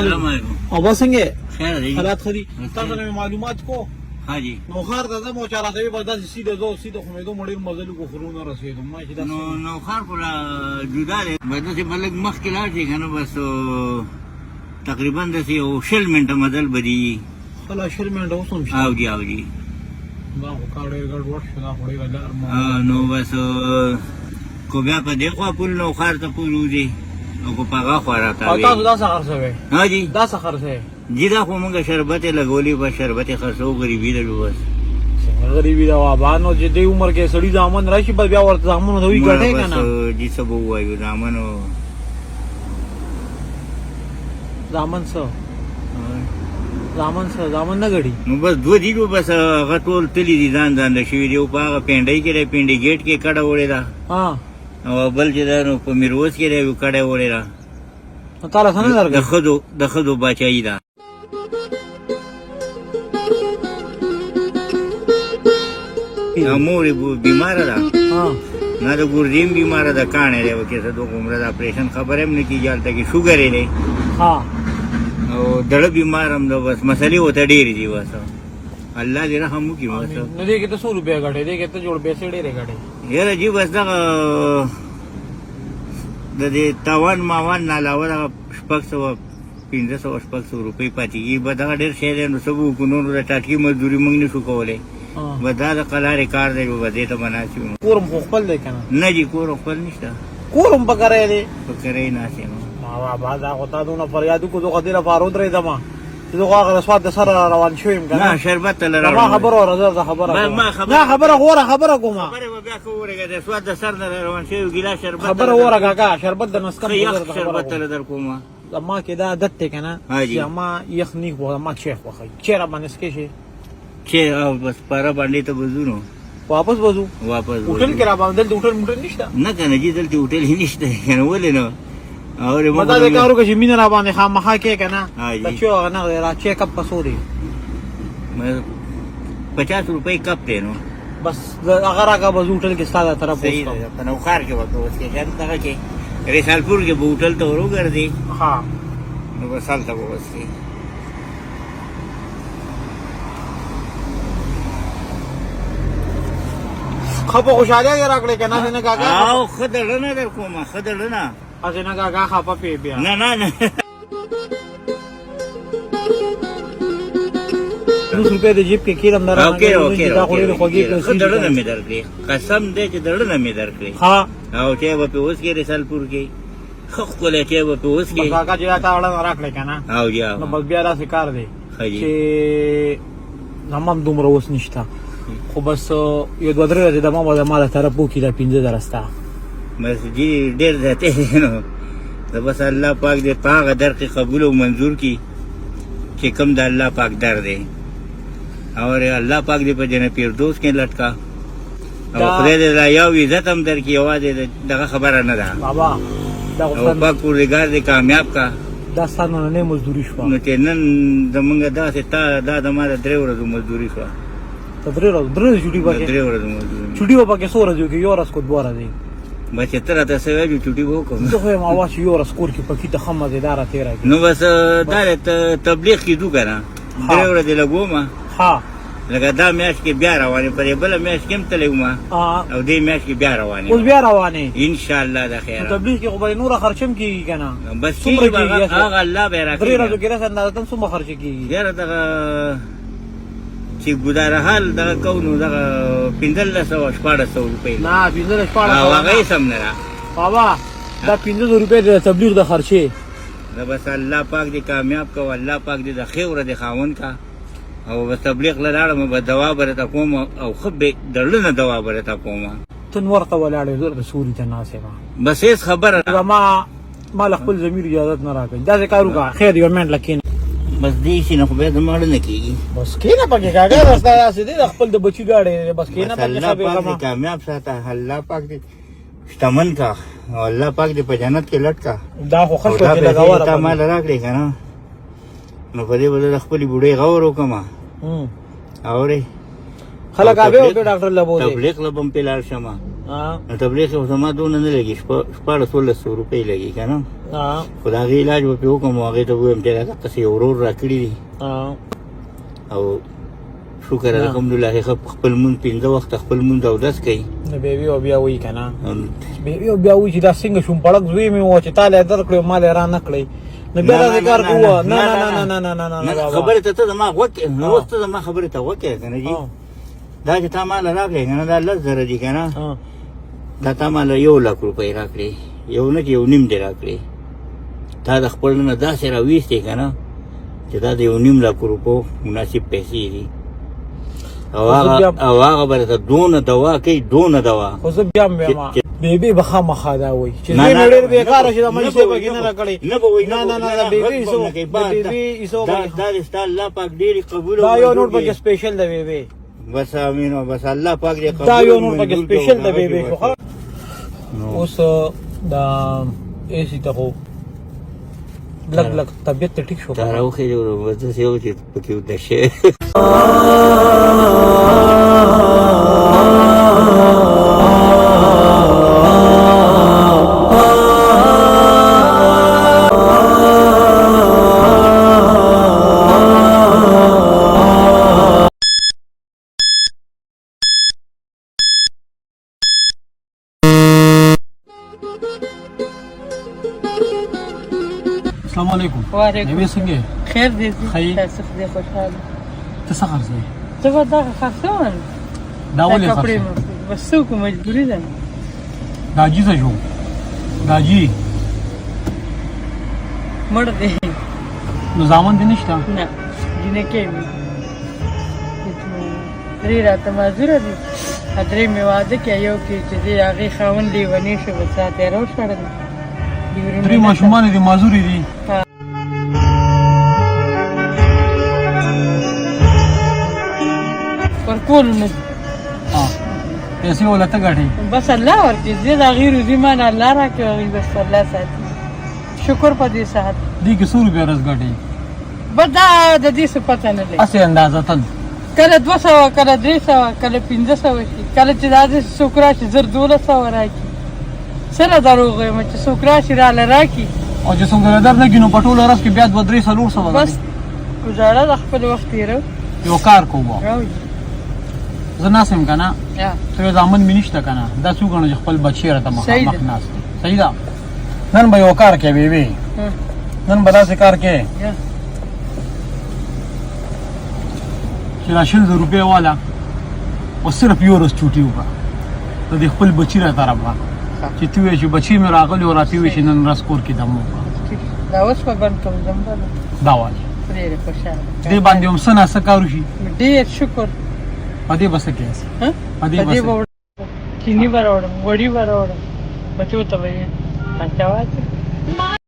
السلام علیکم. او بس څنګه خیر دی. حالات خري تاسو نه معلومات کو ها جی. نو خار ته مو چاره دی بس د سیده زو سیده خو مې دوه مړي مزل کو خرونه رسیدم ما چې دا نو خار پر جدا دی بده چې بلګ مخ کې لاړ شي کنه بس تقریبا د سی او شل منټه مدل بدی خلا شل منټه اوسم شي او جی دا خو کاړې ګډ وټ شو دا خوري ولا نو بس کو بیا په دې خوا پول نو خار ته پول وځي او کو پاغه خو راته او تاسو دا څه خرڅوي ها جی دا څه خرڅوي جی دا خو موږ شربت لګولې په شربت خرڅو غریبي ده بس غریبی دا وابانو چې دې عمر کې سړی ځامن راشي بیا ورته ځامن دوی ګټه کنه جی سب وایو ځامنو ځامن څه ځامن نه غړي نو بس دوه دی بس غټول تلی دي ځان ځان شوی دی په هغه پینډای کې دی پینډي گیټ کې کډه وړي دا ها او بل چې دا نو په میروز کې دی کډه وړي دا نو تعالی څنګه درګه د خدو بچای دا امور بیمار ده ها نه د ګردیم بیمار ده کانه دی وکي څه دوه عمر د اپریشن خبره هم نه کیږي البته کې شوګر دی ها او دړه بیمار هم ده بس مسلې وته ډېری دي واسه الله دې رحم وکړي واسه نه دې کې ته 100 روپیا غټې دې کې ته جوړ پیسې ډېرې غټې یاره جی بس دا د دې تاوان ماوان نه علاوه دا شپږ سوه 1500 روپۍ پاتې کېږي به دغه ډېر شی دی نو څه به وکړو نور د ټاټکي مزدوري موږ نه شو کولی به دا د قلارې کار دی به دې ته مناسب کورم خو خپل دی که نه نه جي کور خپل نشته کورم په کرای دی په کرۍ ناست یم بابا دا خو تا دونه فریاد وکړو دغه دې لپاره ودرېدمه چې دغه هغه د سواد د سره روان شوی یم که نه شربت ته ما خبره اوره زه خبره نه خبره غوره خبره کومه خبرې به بیا که وورېږه د سواد د سر نه روان شوی ګیلاس شربت خبره اوره کاکا شربت د نسکم شربت ته در کومه ما کې دا عادت دی که نه چې ما یخ نه خو ما چیخ وخی چیرې باندې سکې شي چې بس پاره باندې ته وځو نو واپس وځو هوټل کې را باندې دلته هوټل موټل نشته نه که نه جي دلته هوټل یې نشته که نه ولې نو مدا دې کار وکړه چې مینه را باندې خامخا کې که نه د چو نه را چیک اپ پسو دی 50 روپۍ کپ دی نو بس هغه راکړه به زه هوټل کې ستا دا طرف صحیح دی په نوښار کې به اوس کې شاید دغه کې رسالپور کې به هوټل ته ور وګرځې ها نو بس هلته به اوسې خپه خوشحالي دې راکړې که نه نه کاکا او ښه دړه نه در کومه ښه دړه نه هسې نه کاکا خپه پې بیا نه 20 روپۍ د جیب کې کیرم در اوکې ښه دړه نه مې درکړې قسم دی چې دړه نه مې درکړې ها او چای به پې اوس کې رسالپور کې ښه ښکلی چای به پې اوس کې کاکا چې دا تا اړه راکړې که نه او جا نو بس بیا داسې کار دی چې زما هم دومره اوس نشته خو بس یو دوه درې ورځې دما به زما له طرف وکړي دا 15 ستا بس جي ډېر زیاتې دی نو د بس الله پاک دې په هغه در کې قبول او منظور کړي چې کوم د الله پاک در دی او الله پاک دې په جنت فردوس کې لټکا او خدای دې دا یو عزت هم در کې یوازې دغه خبره نه ده بابا دا او پاک پروردګار دې کامیاب کا دا ستا نننۍ مزدوري شوه نو چې نن زمونږ داسې دا د ما د 3 ورځو مزدوري شوه ته 3 ورځې چوټي پکې 3 ورځو مزدوري چوټي به پکې 100 ورځې کې یو ورځ کو 2 ورځې بس چې ته راته څه وایې چوټي به وکړم زه خو یم اواز چې یو ورځ کور کې پکې ته ښه مزېداره تېره کړي نو بس دا تبلیغ کېدو که نه 3 ورځې لګوم ها لکه دا میاشت کې بیا روانې په دې بله میاشت کې هم تللی وم او دې میاشت کې بیا روانې اوس بیا روانې انشاءالله د خیره تبلیغ کې خو به نوره خرچه هم کېږي که نه بس کېږي به هغه الله به یې 3 ورځو کې رس اندازه هم څومره خرچه کېږي یاره دغه چې ګزارحال دغه کوو نو دغه 1500 روپۍ نه 15 او هغه یې سم نه ده بابا دا 15 روپۍ د تبلیغ د خرچې دا بس الله پاک دې کامیاب کو الله پاک دې د خیره دې خاوند کا او بس تبلیغ لراړم به دوا برته کوم او خب درل نه دوا برته کوم تن ورته ولاړې زور د سوري ته ناسه بس هیڅ خبره ما خپل ضمیر اجازه نه راکړي دا کارو کا خیر یو منټ لکین بس دې شي نه خو به زموږ نه کېږي بس کینه پکې کاګه راسته داسې دې خپل د بچی گاډي بس کینه پکې الله پاک دې کامیاب ساته الله پاک دې شتمن کا او الله پاک دې په جنت کې لټ کا دا خو خلکو ته لګاوره تا مال راکړي کنه نو په دې بل خپل بوډۍ غور وکما اورې خلک اوبه ډاکټر لبو تبلیغ لبم په لار شمه نو تبلیغ خو زما دونه نه لګي 1400 روپۍ لګي که نه خو د هغې علاج به پرې وکړم او هغې ته به ووایم چې دقسې یو ورور را کړي دي او شکر الحمدلله هغه خپل مونځ 5 وخته خپل مونځ اودس کوي نو بیا بیا وایي که نه بیا وایي چې دا څنګه شوم پړک زوی مې و چې تا له یې درکړی ما له یې را نه کړی نو بیا داسې کار کوه نه خبرې ته ته زما غوږ نو اوس ته زما خبرې ته غوږ که نه جي دا چې تا ماله راکړې که نه دا 10,000 دي که نه دا تا ماله 1,00,000 روپۍ راکړې یو نه چې 1.5 دې راکړې تا د خپل نه داسې راویستې که نه چې دا د 1.5 روپو مناسب پیسې دي او هغه به درته دونه دوا کوي دونه دوا خو زه بیا هم وایم بیبي به خامخا دا وایي چې زوی مې ډېر بېکاره شي دا مجلس یې پکې نه راکړی نه به وایي نه بیبي ایسو دا دې ستا الله پاک ډېرې قبول دا یو نوټ پکې سپیشل دی بیبي بس امین بس الله پاک دې قبول دا یو نوټ پکې سپیشل دی بیبي اوس دا ایسی ته خو لږ طبیعت ته ټیک شو تا راوخېږي بس داسې یو چې پکې وده شي السلام علیکم وعلیکم نوې څنګه خیر دې خیر. تاسو دې خوشاله ته څه خرڅوې ته به دا خرڅول دا ولې کپڑے خرڅوې بس څوک مجبوری ده دا جي څه شو دا جي مړ دې نو زامن دې نشته نه جنې کې وي درې راته مازوره دي درې مې واده کې یو کې چې دې هغې خاوند لیونی شو بس راته یې راوشړل درې ماشومان دې معذورې دي ورکول نه دي پیسې ولا ته ګټې بس الله ورکړي زه د هغې روزي ما نه الله راکړي هغې بس الله ساتي شکر په دې ساعت دې کې 100 روپۍ ورځ ګټې بس دا د دې څه پته نه لګي هسې اندازتن کله 200 کله 300 کله 500 شي کله چې دا څوک راشي 1200 راکړي سره دروغ یم چې څوک راشي راله راکړي او چې څومره در نه کینو په ټوله ورځ کې بیا 2-3-400 بس ګزاره د خپل وخت تېرو یو کار کوو راوځي زه ناست یم که نه یا ته زامن مې نشته که نه دا څو ګڼو چې خپل بچی راته صحیح مخامخ ده. ناست دی. صحیح ده نن به یو کار کوې بیبي نن به داسې کار کوې یا چې دا 100 روپۍ والا او صرف یو ورځ چوټي وکړه د دې خپل بچي را طرف چې ته وایې چې بچي مې راغلی او راته وایې چې نن ورځ کور کې دم وکړه دا اوس په بند کوم زمبله دا وایي ډېر خوشاله دې باندې هم څه ناڅه کار وشي ډېر شکر په دې به څه کوې په دې به څه چینی به راوړم غوړي به راوړم بچو ته به یې خرچه واچوم